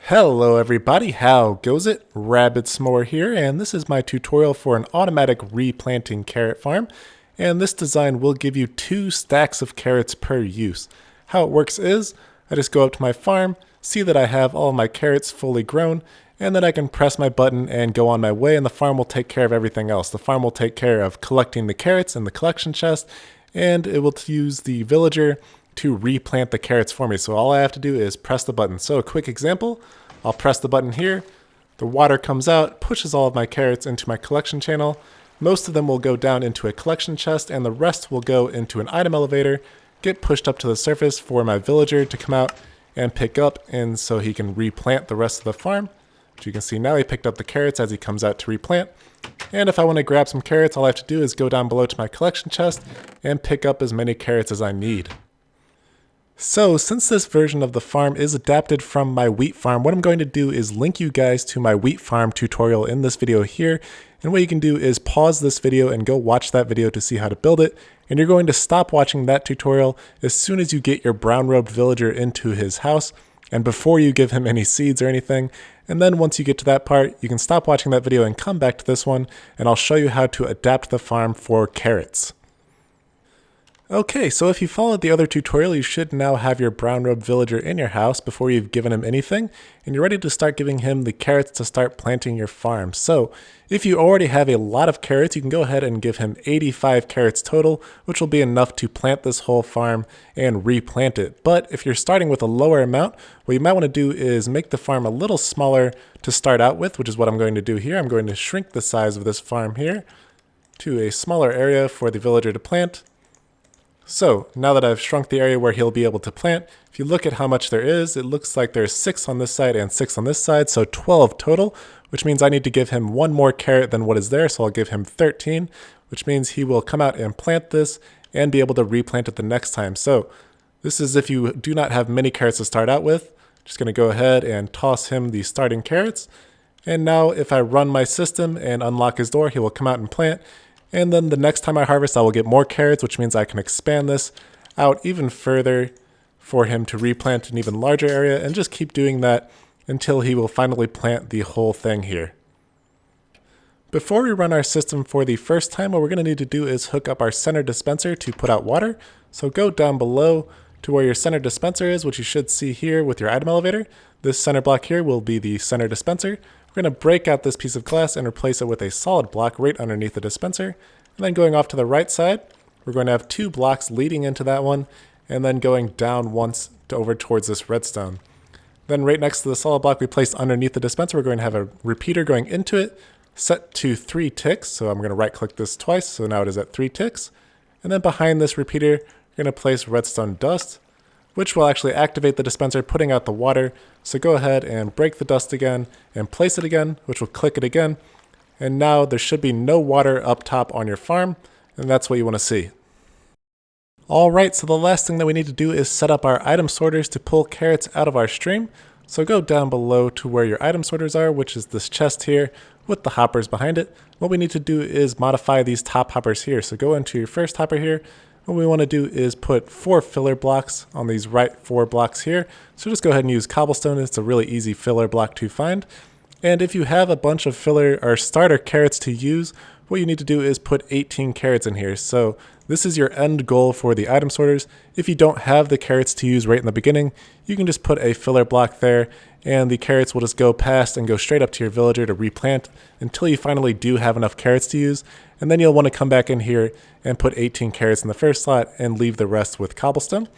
Hello everybody, how goes it? Rabbitsmore here, and this is my tutorial for an automatic replanting carrot farm. And this design will give you 2 stacks of carrots per use. How it works is, I just go up to my farm, see that I have all my carrots fully grown, and then I can press my button and go on my way, and the farm will take care of everything else. The farm will take care of collecting the carrots in the collection chest, and it will use the villager to replant the carrots for me. So all I have to do is press the button. So a quick example, I'll press the button here, the water comes out, pushes all of my carrots into my collection channel. Most of them will go down into a collection chest, and the rest will go into an item elevator, get pushed up to the surface for my villager to come out and pick up, and so he can replant the rest of the farm. As you can see now, he picked up the carrots as he comes out to replant. And if I want to grab some carrots, all I have to do is go down below to my collection chest and pick up as many carrots as I need. So since this version of the farm is adapted from my wheat farm, what I'm going to do is link you guys to my wheat farm tutorial in this video here. And what you can do is pause this video and go watch that video to see how to build it. And you're going to stop watching that tutorial as soon as you get your brown-robed villager into his house and before you give him any seeds or anything. And then once you get to that part, you can stop watching that video and come back to this one, and I'll show you how to adapt the farm for carrots. Okay, so if you followed the other tutorial, you should now have your brown-robed villager in your house before you've given him anything, and you're ready to start giving him the carrots to start planting your farm. So if you already have a lot of carrots, you can go ahead and give him 85 carrots total, which will be enough to plant this whole farm and replant it. But if you're starting with a lower amount, what you might want to do is make the farm a little smaller to start out with, which is what I'm going to do here. I'm going to shrink the size of this farm here to a smaller area for the villager to plant. So now that I've shrunk the area where he'll be able to plant, if you look at how much there is, it looks like there's 6 on this side and 6 on this side, so 12 total, which means I need to give him 1 more carrot than what is there, so I'll give him 13, which means he will come out and plant this and be able to replant it the next time. So this is if you do not have many carrots to start out with. Just going to go ahead and toss him the starting carrots. And now if I run my system and unlock his door, he will come out and plant. And then the next time I harvest, I will get more carrots, which means I can expand this out even further for him to replant an even larger area, and just keep doing that until he will finally plant the whole thing here. Before we run our system for the first time, what we're going to need to do is hook up our center dispenser to put out water. So go down below to where your center dispenser is, which you should see here with your item elevator. This center block here will be the center dispenser. We're going to break out this piece of glass and replace it with a solid block right underneath the dispenser. And then going off to the right side, we're going to have 2 blocks leading into that one, and then going down once over towards this redstone. Then right next to the solid block we placed underneath the dispenser, we're going to have a repeater going into it, set to 3 ticks. So I'm going to right click this twice, so now it is at 3 ticks. And then behind this repeater, we're going to place redstone dust, which will actually activate the dispenser, putting out the water. So go ahead and break the dust again and place it again, which will click it again. And now there should be no water up top on your farm, and that's what you want to see. Alright, so the last thing that we need to do is set up our item sorters to pull carrots out of our stream. So go down below to where your item sorters are, which is this chest here with the hoppers behind it. What we need to do is modify these top hoppers here. So go into your first hopper here. What we want to do is put 4 filler blocks on these right 4 blocks here. So just go ahead and use cobblestone. It's a really easy filler block to find. And if you have a bunch of filler or starter carrots to use, what you need to do is put 18 carrots in here. So this is your end goal for the item sorters. If you don't have the carrots to use right in the beginning, you can just put a filler block there, and the carrots will just go past and go straight up to your villager to replant until you finally do have enough carrots to use. And then you'll want to come back in here and put 18 carrots in the first slot and leave the rest with cobblestone.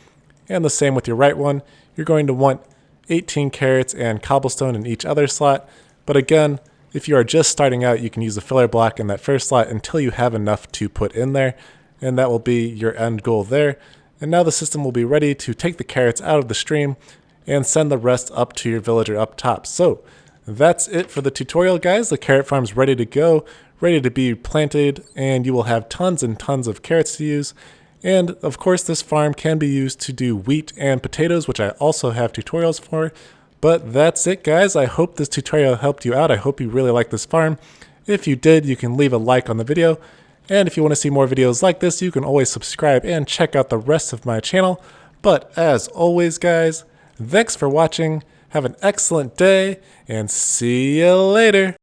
And the same with your right one. You're going to want 18 carrots and cobblestone in each other slot. But again, if you are just starting out, you can use a filler block in that first slot until you have enough to put in there. And that will be your end goal there. And now the system will be ready to take the carrots out of the stream and send the rest up to your villager up top. So that's it for the tutorial, guys. The carrot farm's ready to go, ready to be planted, and you will have tons and tons of carrots to use. And of course, this farm can be used to do wheat and potatoes, which I also have tutorials for. But that's it, guys. I hope this tutorial helped you out. I hope you really like this farm. If you did, you can leave a like on the video. And if you want to see more videos like this, you can always subscribe and check out the rest of my channel. But as always, guys, thanks for watching. Have an excellent day, and see you later.